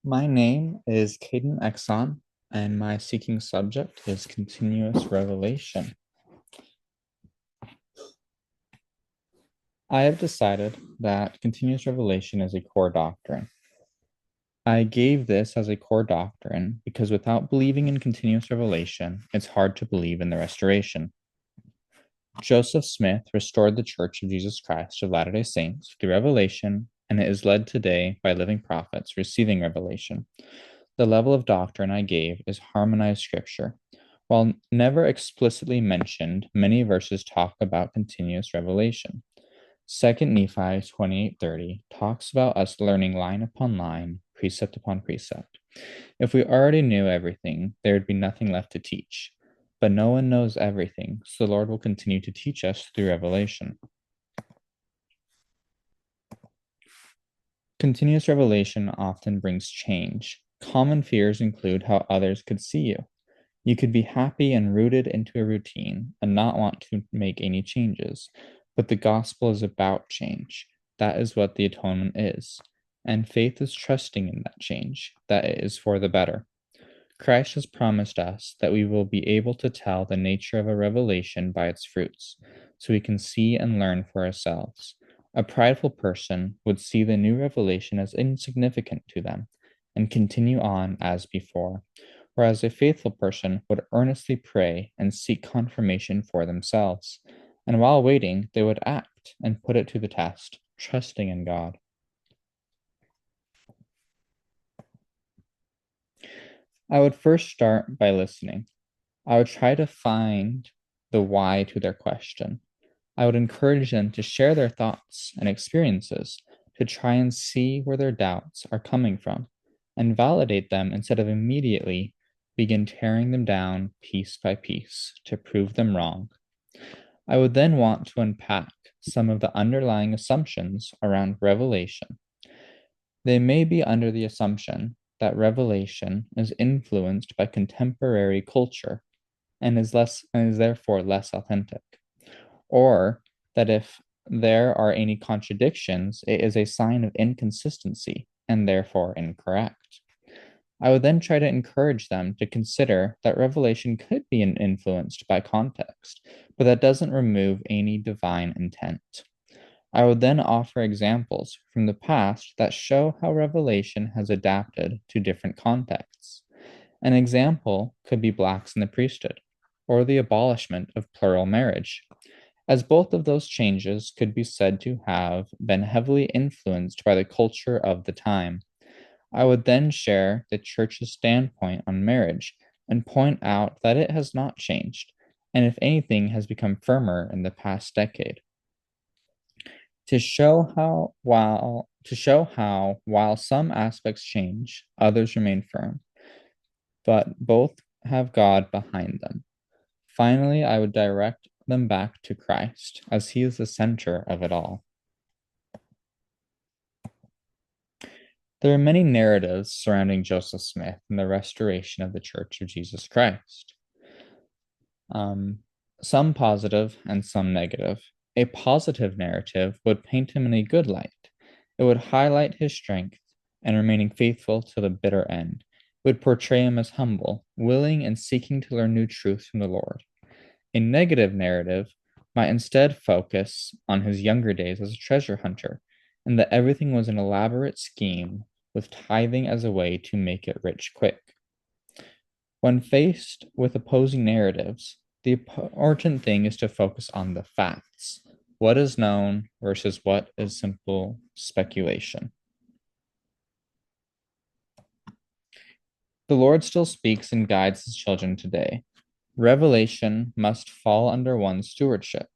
My name is Caden Exon, and my seeking subject is continuous revelation. I have decided that continuous revelation is a core doctrine. I gave this as a core doctrine because without believing in continuous revelation, it's hard to believe in the restoration. Joseph Smith restored the Church of Jesus Christ of Latter-day Saints through revelation, and it is led today by living prophets receiving revelation. The level of doctrine I gave is harmonized scripture. While never explicitly mentioned, many verses talk about continuous revelation. 2 Nephi 28:30 talks about us learning line upon line, precept upon precept. If we already knew everything, there would be nothing left to teach. But no one knows everything, so the Lord will continue to teach us through revelation. Continuous revelation often brings change. Common fears include how others could see you. You could be happy and rooted into a routine and not want to make any changes. But the gospel is about change. That is what the atonement is. And faith is trusting in that change, that it is for the better. Christ has promised us that we will be able to tell the nature of a revelation by its fruits, so we can see and learn for ourselves. A prideful person would see the new revelation as insignificant to them and continue on as before, whereas a faithful person would earnestly pray and seek confirmation for themselves. And while waiting, they would act and put it to the test, trusting in God. I would first start by listening. I would try to find the why to their question. I would encourage them to share their thoughts and experiences to try and see where their doubts are coming from and validate them instead of immediately begin tearing them down piece by piece to prove them wrong. I would then want to unpack some of the underlying assumptions around revelation. They may be under the assumption that revelation is influenced by contemporary culture and is therefore less authentic. Or that if there are any contradictions, it is a sign of inconsistency and therefore incorrect. I would then try to encourage them to consider that revelation could be influenced by context, but that doesn't remove any divine intent. I would then offer examples from the past that show how revelation has adapted to different contexts. An example could be blacks in the priesthood, or the abolishment of plural marriage, as both of those changes could be said to have been heavily influenced by the culture of the time. I would then share the church's standpoint on marriage and point out that it has not changed, and if anything, has become firmer in the past decade. To show how while some aspects change, others remain firm, but both have God behind them. Finally, I would direct them back to Christ, as he is the center of it all. There are many narratives surrounding Joseph Smith and the restoration of the Church of Jesus Christ. Some positive and some negative. A positive narrative would paint him in a good light. It would highlight his strength and remaining faithful to the bitter end. It would portray him as humble, willing, and seeking to learn new truths from the Lord. A negative narrative might instead focus on his younger days as a treasure hunter, and that everything was an elaborate scheme with tithing as a way to make it rich quick. When faced with opposing narratives, the important thing is to focus on the facts. What is known versus what is simple speculation. The Lord still speaks and guides his children today. Revelation must fall under one's stewardship.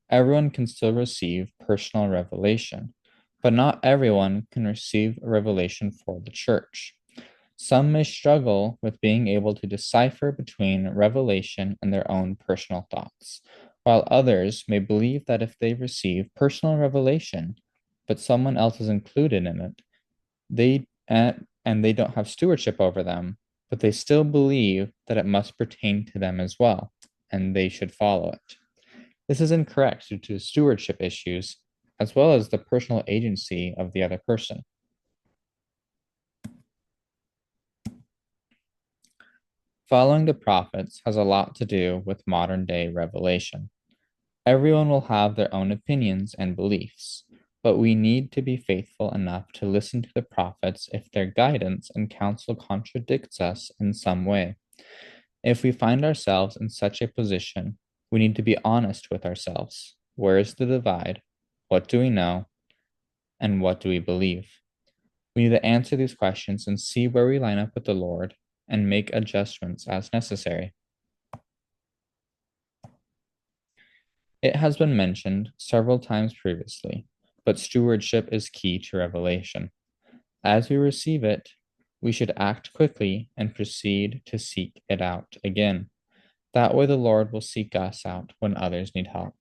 Everyone can still receive personal revelation, but not everyone can receive revelation for the church. Some may struggle with being able to decipher between revelation and their own personal thoughts, while others may believe that if they receive personal revelation, but someone else is included in it, and they don't have stewardship over them, but they still believe that it must pertain to them as well, and they should follow it. This is incorrect due to stewardship issues, as well as the personal agency of the other person. Following the prophets has a lot to do with modern day revelation. Everyone will have their own opinions and beliefs, but we need to be faithful enough to listen to the prophets if their guidance and counsel contradicts us in some way. If we find ourselves in such a position, we need to be honest with ourselves. Where is the divide? What do we know? And what do we believe? We need to answer these questions and see where we line up with the Lord and make adjustments as necessary. It has been mentioned several times previously, but stewardship is key to revelation. As we receive it, we should act quickly and proceed to seek it out again. That way, the Lord will seek us out when others need help.